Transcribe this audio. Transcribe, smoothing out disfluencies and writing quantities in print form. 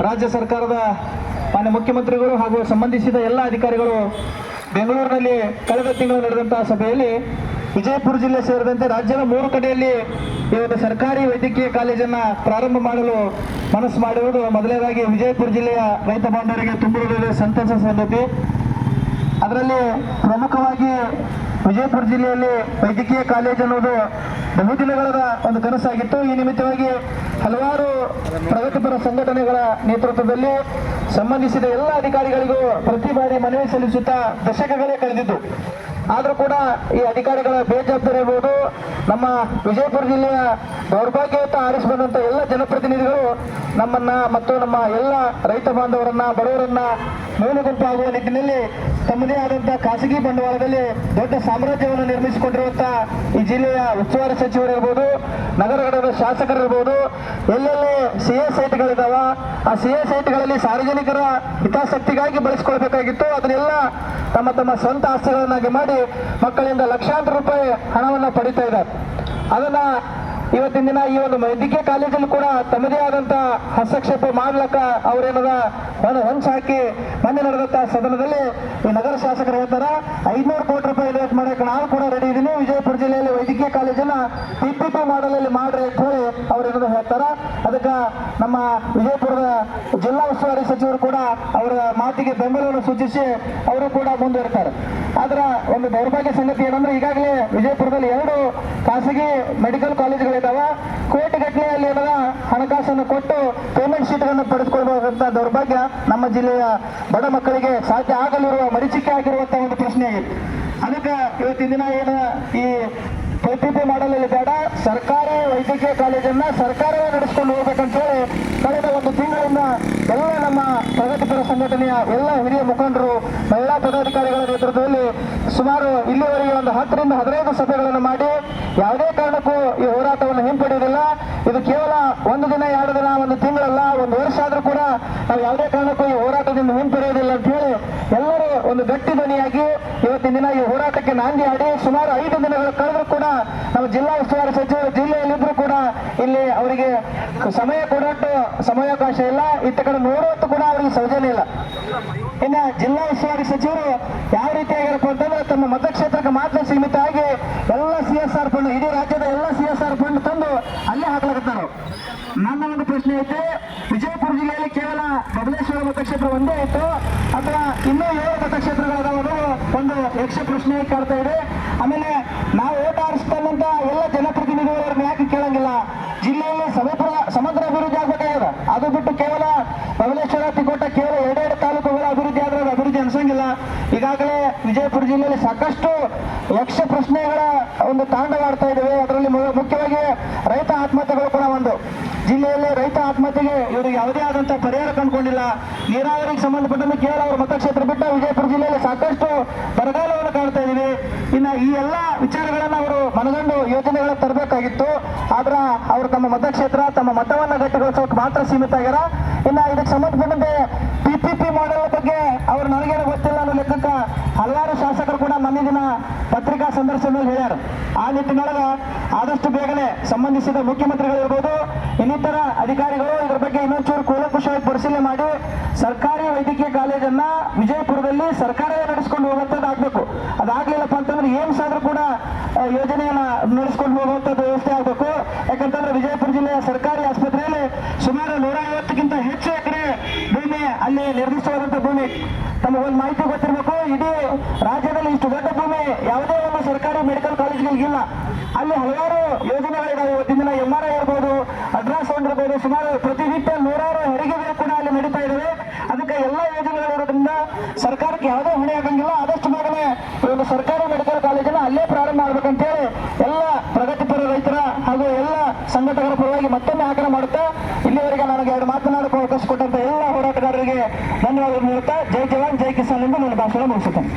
ರಾಜ್ಯ ಸರ್ಕಾರದ ಮಾನ್ಯ ಮುಖ್ಯಮಂತ್ರಿಗಳು ಹಾಗೂ ಸಂಬಂಧಿಸಿದ ಎಲ್ಲ ಅಧಿಕಾರಿಗಳು ಬೆಂಗಳೂರಿನಲ್ಲಿ ಕಳೆದ ತಿಂಗಳು ನಡೆದಂತಹ ಸಭೆಯಲ್ಲಿ ವಿಜಯಪುರ ಜಿಲ್ಲೆ ಸೇರಿದಂತೆ ರಾಜ್ಯದ 3 ಕಡೆಯಲ್ಲಿ ಈ ಒಂದು ಸರ್ಕಾರಿ ವೈದ್ಯಕೀಯ ಕಾಲೇಜನ್ನು ಪ್ರಾರಂಭ ಮಾಡಲು ಮನಸ್ಸು ಮಾಡಿರುವುದು ಮೊದಲನೇದಾಗಿ ವಿಜಯಪುರ ಜಿಲ್ಲೆಯ ರೈತ ಬಾಂಧವರಿಗೆ ತುಂಬಿರುವುದು ಸಂತಸ ಸಂಗತಿ. ಅದರಲ್ಲಿ ಪ್ರಮುಖವಾಗಿ ವಿಜಯಪುರ ಜಿಲ್ಲೆಯಲ್ಲಿ ವೈದ್ಯಕೀಯ ಕಾಲೇಜ್ ಅನ್ನೋದು ಬಹುದಿನಗಳ ಒಂದು ಕನಸಾಗಿತ್ತು. ಈ ನಿಮಿತ್ತವಾಗಿ ಹಲವಾರು ಪ್ರಗತಿಪರ ಸಂಘಟನೆಗಳ ನೇತೃತ್ವದಲ್ಲಿ ಸಂಬಂಧಿಸಿದ ಎಲ್ಲ ಅಧಿಕಾರಿಗಳಿಗೂ ಪ್ರತಿ ಬಾರಿ ಮನವಿ ಸಲ್ಲಿಸುತ್ತಾ ದಶಕಗಳೇ ಕಳೆದಿದ್ದು. ಆದರೂ ಕೂಡ ಈ ಅಧಿಕಾರಿಗಳ ಬೇಜವಾಬ್ದಾರಿ ಇರ್ಬೋದು, ನಮ್ಮ ವಿಜಯಪುರ ಜಿಲ್ಲೆಯ ದೌರ್ಭಾಗ್ಯಯುತ ಆರಿಸಿ ಬಂದಂಥ ಎಲ್ಲ ಜನಪ್ರತಿನಿಧಿಗಳು ನಮ್ಮನ್ನ ಮತ್ತು ನಮ್ಮ ಎಲ್ಲ ರೈತ ಬಾಂಧವರನ್ನ ಬಡವರನ್ನ ಮೂಲಗುಂಪಾಗುವ ನಿಟ್ಟಿನಲ್ಲಿ ತಮ್ಮದೇ ಆದಂತಹ ಖಾಸಗಿ ಬಂಡವಾಳದಲ್ಲಿ ದೊಡ್ಡ ಸಾಮ್ರಾಜ್ಯವನ್ನು ನಿರ್ಮಿಸಿಕೊಂಡಿರುವಂತಹ ಈ ಜಿಲ್ಲೆಯ ಉಸ್ತುವಾರಿ ಸಚಿವರಿರ್ಬೋದು, ನಗರಗಳ ಶಾಸಕರಿರ್ಬೋದು, ಎಲ್ಲೆಲ್ಲಿ CA ಸೈಟ್ಗಳಿದಾವ ಆ CA ಸೈಟ್ಗಳಲ್ಲಿ ಸಾರ್ವಜನಿಕರ ಹಿತಾಸಕ್ತಿಗಾಗಿ ಬಳಸಿಕೊಳ್ಬೇಕಾಗಿತ್ತು. ಅದನ್ನೆಲ್ಲ ತಮ್ಮ ತಮ್ಮ ಸ್ವಂತ ಆಸ್ತಿಗಳನ್ನಾಗಿ ಮಾಡಿ ಮಕ್ಕಳಿಂದ ಲಕ್ಷಾಂತರ ರೂಪಾಯಿ ಹಣವನ್ನು ಪಡಿತಾ ಇದ್ದಾರೆ. ಅದನ್ನ ಇವತ್ತಿನ ದಿನ ಈ ಒಂದು ವೈದ್ಯಕೀಯ ಕಾಲೇಜಲ್ಲಿ ಕೂಡ ತಮ್ಮದೇ ಆದಂತ ಹಸ್ತಕ್ಷೇಪ ಮಾಡ್ಲಕ್ಕ ಅವ್ರೇನದ ಹೊಂಚು ಹಾಕಿ ಮೊನ್ನೆ ನಡೆದಂತ ಸದನದಲ್ಲಿ ಈ ನಗರ ಶಾಸಕರು ಹೇಳ್ತಾರ 500 ಕೋಟಿ ರೂಪಾಯಿ ಇನ್ವೆಸ್ಟ್ ಮಾಡಕ್ಕೆ ನಾವು ಕೂಡ ರೆಡಿ ಇದೀನಿ, ವಿಜಯಪುರ ಜಿಲ್ಲೆಯಲ್ಲಿ ವೈದ್ಯಕೀಯ ಕಾಲೇಜನ್ನ PPP ಮಾಡಲಲ್ಲಿ ಮಾಡ್ರಿ ಅಂತ ಹೇಳಿ ಅವ್ರೇನದ ಹೇಳ್ತಾರ. ಅದಕ್ಕೆ ನಮ್ಮ ವಿಜಯಪುರದ ಜಿಲ್ಲಾ ಉಸ್ತುವಾರಿ ಸಚಿವರು ಕೂಡ ಅವರ ಮಾತಿಗೆ ಬೆಂಬಲವನ್ನು ಸೂಚಿಸಿ ಅವರು ಕೂಡ ಮುಂದುವರಿತಾರೆ. ಆದ್ರ ಒಂದು ದೌರ್ಭಾಗ್ಯ ಸಂಗತಿ ಏನಂದ್ರೆ ಈಗಾಗಲೇ ವಿಜಯಪುರದಲ್ಲಿ 2 ಖಾಸಗಿ ಮೆಡಿಕಲ್ ಕಾಲೇಜುಗಳಿದ್ದಾವ. ಕೋಟಿಗಟ್ಟಲೆ ಅಲ್ಲಿ ಏನದ ಹಣಕಾಸನ್ನು ಕೊಟ್ಟು ಪೇಮೆಂಟ್ ಶೀಟ್ಗಳನ್ನು ಪಡೆದುಕೊಳ್ಳುವಂತ ದೌರ್ಭಾಗ್ಯ ನಮ್ಮ ಜಿಲ್ಲೆಯ ಬಡ ಮಕ್ಕಳಿಗೆ ಸಾಧ್ಯ ಆಗಲಿರುವ ಮರೀಚಿಕೆ ಆಗಿರುವಂತಹ ಒಂದು ಪ್ರಶ್ನೆ ಆಗಿದೆ. ಅದಕ್ಕೆ ಇವತ್ತಿನ ದಿನ ಏನು ಈ PPP ಮಾಡಲಲ್ಲಿ ಬೇಡ, ಸರ್ಕಾರಿ ವೈದ್ಯಕೀಯ ಕಾಲೇಜನ್ನ ಸರ್ಕಾರವೇ ನಡೆಸಿಕೊಂಡು ಹೋಗ್ಬೇಕಂತ ಹೇಳಿ ಕಳೆದ 1 ತಿಂಗಳಿಂದ ಎಲ್ಲ ನಮ್ಮ ಪ್ರಗತಿಪರ ಸಂಘಟನೆಯ ಎಲ್ಲ ಹಿರಿಯ ಮುಖಂಡರು, ಮಹಿಳಾ ಪದಾಧಿಕಾರಿಗಳ ನೇತೃತ್ವದಲ್ಲಿ ಸುಮಾರು ಇಲ್ಲಿವರೆಗೆ ಒಂದು 10 ರಿಂದ 15 ಸಭೆಗಳನ್ನು ಮಾಡಿ ಯಾವುದೇ ಕಾರಣಕ್ಕೂ ಈ ಹೋರಾಟವನ್ನು ಹಿಂಪಡೆಯುವುದಿಲ್ಲ. ಇದು ಕೇವಲ 1 ದಿನ 2 ದಿನ 1 ತಿಂಗಳಲ್ಲ, 1 ವರ್ಷ ಆದ್ರೂ ಕೂಡ ನಾವು ಯಾವುದೇ ಕಾರಣಕ್ಕೂ ಈ ಹೋರಾಟದಿಂದ ಹಿಂಪಡೆಯುವುದಿಲ್ಲ ಅಂತ ಹೇಳಿ ಎಲ್ಲರೂ ಒಂದು ಗಟ್ಟಿ ಧ್ವನಿಯಾಗಿ ಇವತ್ತಿನ ದಿನ ಈ ಹೋರಾಟಕ್ಕೆ ನಾಂದಿ ಆಡಿ ಸುಮಾರು 5 ದಿನಗಳು ಕಳೆದರೂ ಕೂಡ ನಮ್ಮ ಜಿಲ್ಲಾ ಉಸ್ತುವಾರಿ ಸಚಿವರು ಜಿಲ್ಲೆಯಲ್ಲಿದ್ದರೂ ಕೂಡ ಇಲ್ಲಿ ಅವರಿಗೆ ಸಮಯ ಕೊಡೋಟ್ಟು ಸಮಯಾವಕಾಶ ಇಲ್ಲ, ಇತ್ತ ಕಡೆ ನೋಡೋಟ್ಟು ಕೂಡ ಅವರಿಗೆ ಸೌಜನ್ಯ ಇಲ್ಲ. ಇನ್ನು ಜಿಲ್ಲಾ ಉಸ್ತುವಾರಿ ಸಚಿವರು ಯಾವ ರೀತಿಯಾಗಿರಪ್ಪ ಅಂತಂದ್ರೆ ತಮ್ಮ ಮತಕ್ಷೇತ್ರಕ್ಕೆ ಮಾತ್ರ ಸೀಮಿತ ಆಗಿ ಎಲ್ಲ CSR ಫಂಡ್, ಇಡೀ ರಾಜ್ಯದ ಎಲ್ಲ CSR ಫಂಡ್ ತಂದು ಅಲ್ಲೇ ಹಾಕ್ಲಾಕತ್ತಾರ. ನನ್ನ ಒಂದು ಪ್ರಶ್ನೆ ಐತೆ, ವಿಜಯಪುರ ಜಿಲ್ಲೆಯಲ್ಲಿ ಕೇವಲ ಬಬಲೇಶ್ವರ ಮತಕ್ಷೇತ್ರ ಒಂದೇ ಇತ್ತು ಅಥವಾ ಇನ್ನೂ 7 ಮತಕ್ಷೇತ್ರಗಳದಾவது ಒಂದು ಯಕ್ಷ ಪ್ರಶ್ನೆ ಕಾಡ್ತಾ ಇದೆ. ಆಮೇಲೆ ನಾವು ಓಟ್ ಆರಿಸ್ತಕ್ಕಂತ ಎಲ್ಲ ಜನಪ್ರತಿನಿಧಿಗಳನ್ನ ಯಾಕೆ ಕೇಳಂಗಿಲ್ಲ? ಜಿಲ್ಲೆಯಲ್ಲಿ ಸಮಗ್ರ ಅಭಿವೃದ್ಧಿ ಆಗ್ಬೇಕಾಗಿದೆ. ಅದು ಬಿಟ್ಟು ಕೇವಲ ಬಬಲೇಶ್ವರ ತಿಕೋಟ ಕೇವಲ 2 ತಾಲೂಕುಗಳ ಅಭಿವೃದ್ಧಿ ಆದ್ರೆ ಅದು ಅಭಿವೃದ್ಧಿ ಅನ್ಸಂಗಿಲ್ಲ. ಈಗಾಗಲೇ ವಿಜಯಪುರ ಜಿಲ್ಲೆಯಲ್ಲಿ ಸಾಕಷ್ಟು ಯಕ್ಷ ಪ್ರಶ್ನೆಗಳ ಒಂದು ತಾಂಡವಾಡ್ತಾ ಇದ್ದೇವೆ. ಅದರಲ್ಲಿ ಮುಖ್ಯವಾಗಿ ರೈತ ಆತ್ಮಹತ್ಯೆಗಳು ಕೂಡ ಒಂದು. ಜಿಲ್ಲೆಯಲ್ಲಿ ರೈತ ಆತ್ಮಹತ್ಯೆಗೆ ಇವರಿಗೆ ಯಾವುದೇ ಆದಂತಹ ಪರಿಹಾರ ಕಂಡುಕೊಂಡಿಲ್ಲ. ನೀರಾವರಿಗೆ ಸಂಬಂಧಪಟ್ಟಂತೆ ಕೇವಲ ಅವರ ಮತಕ್ಷೇತ್ರ ಬಿಟ್ಟು ವಿಜಯಪುರ ಜಿಲ್ಲೆಯಲ್ಲಿ ಸಾಕಷ್ಟು ಬರಗಾಲವನ್ನು ಕಾಣ್ತಾ ಇದೀವಿ. ಇನ್ನು ಈ ಎಲ್ಲ ವಿಚಾರಗಳನ್ನ ಅವರು ಮನಗಂಡು ಯೋಜನೆಗಳನ್ನ ತರಬೇಕಾಗಿತ್ತು. ಆದ್ರ ಅವರು ತಮ್ಮ ಮತಕ್ಷೇತ್ರ ತಮ್ಮ ಮತವನ್ನ ಗಟ್ಟಿಗೊಳಿಸೋಕೆ ಮಾತ್ರ ಸೀಮಿತ ಆಗ್ಯಾರ. ಇನ್ನು ಇದಕ್ಕೆ ಸಂಬಂಧಪಟ್ಟಂತೆ PPP ಮಾಡಲ್ ಬಗ್ಗೆ ಅವರು ನನಗೇನು ಗೊತ್ತಿಲ್ಲ ಅನ್ನೋ ಲೆಕ್ಕಕ್ಕೆ ಹಲವಾರು ಶಾಸಕರು ಕೂಡ ಮೊನ್ನೆ ದಿನ ಪತ್ರಿಕಾ ಸಂದರ್ಶನದಲ್ಲಿ ಹೇಳ್ಯಾರ. ಆ ನಿಟ್ಟಿನೊಳಗೆ ಆದಷ್ಟು ಬೇಗನೆ ಸಂಬಂಧಿಸಿದ ಮುಖ್ಯಮಂತ್ರಿಗಳಿರ್ಬೋದು, ಇನ್ನಿತರ ಅಧಿಕಾರಿಗಳು ಇದರ ಬಗ್ಗೆ ಇನ್ನೊಂಚೂರು ಕೂಲಂಕುಷವಾಗಿ ಪರಿಶೀಲನೆ ಮಾಡಿ ಸರ್ಕಾರಿ ವೈದ್ಯಕೀಯ ಕಾಲೇಜನ್ನ ವಿಜಯಪುರದಲ್ಲಿ ಸರ್ಕಾರವೇ ನಡೆಸಿಕೊಂಡು ಹೋಗುವಂಥದ್ದು ಆಗ್ಬೇಕು. ಅದಾಗ್ಲಿಲ್ಲಪ್ಪ ಅಂತಂದ್ರೆ ಏಮ್ಸ್ ಆದ್ರೂ ಕೂಡ ಯೋಜನೆಯನ್ನ ನಡೆಸಿಕೊಂಡು ಹೋಗುವಂಥದ್ದು ವ್ಯವಸ್ಥೆ ಆಗ್ಬೇಕು. ಯಾಕಂತಂದ್ರೆ ವಿಜಯಪುರ ಜಿಲ್ಲೆಯ ಸರ್ಕಾರಿ ಆಸ್ಪತ್ರೆಯಲ್ಲಿ ಸುಮಾರು 150ಕ್ಕಿಂತ ಹೆಚ್ಚು ಎಕರೆ ಭೂಮಿ ಅಲ್ಲಿ ನಿರ್ದಿಷ್ಟವಾದಂತಹ ಭೂಮಿ. ತಮಗೊಂದು ಮಾಹಿತಿ ಗೊತ್ತಿರಬೇಕು, ಇಡೀ ರಾಜ್ಯದಲ್ಲಿ ಇಷ್ಟು ದೊಡ್ಡ ಭೂಮಿ ಯಾವುದೇ ಒಂದು ಸರ್ಕಾರಿ ಮೆಡಿಕಲ್ ಕಾಲೇಜ್ಗಳಿಗಿಲ್ಲ. ಅಲ್ಲಿ ಹಲವಾರು ಯೋಜನೆಗಳಿದಾವೆ. ಇವತ್ತಿನ ದಿನ MRI ಇರ್ಬೋದು, ಅಲ್ಟ್ರಾಸೌಂಡ್ ಇರ್ಬೋದು, ಸುಮಾರು ಪ್ರತಿನಿತ್ಯ 100 ಹೆರಿಗೆಗಳು ಕೂಡ ಅಲ್ಲಿ ನಡೀತಾ ಇದ್ದಾವೆ. ಅದಕ್ಕೆ ಎಲ್ಲ ಯೋಜನೆಗಳಿರೋದ್ರಿಂದ ಸರ್ಕಾರಕ್ಕೆ ಯಾವುದೇ ಹೊಣೆ ಆಗಂಗಿಲ್ಲ. ಆದಷ್ಟು ಬೇಗನೆ ಒಂದು ಸರ್ಕಾರಿ ಮೆಡಿಕಲ್ ಕಾಲೇಜನ್ನ ಅಲ್ಲೇ ಪ್ರಾರಂಭ ಮಾಡ್ಬೇಕಂತೇಳಿ ಎಲ್ಲ ಪ್ರಗತಿಪರ ರೈತರ ಹಾಗೂ ಎಲ್ಲ ಸಂಘಟಕರ ಪರವಾಗಿ ಮತ್ತೊಮ್ಮೆ ಆಗ್ರಹ ಮಾಡುತ್ತಾ ಇಲ್ಲಿವರೆಗೆ ನನಗೆ 2 ಮಾತನಾಡಕ್ಕೆ ಅವಕಾಶ ಕೊಟ್ಟಂತ ಎಲ್ಲ ಹೋರಾಟಗಾರರಿಗೆ ಧನ್ಯವಾದಗಳು ನೀಡುತ್ತಾ ಜೈ ಜವಾನ್ ಜೈ ಕಿಸಾನ್ ಎಂದು ನನ್ನ ಭಾಷಣ ಮುಗಿಸುತ್ತೇನೆ.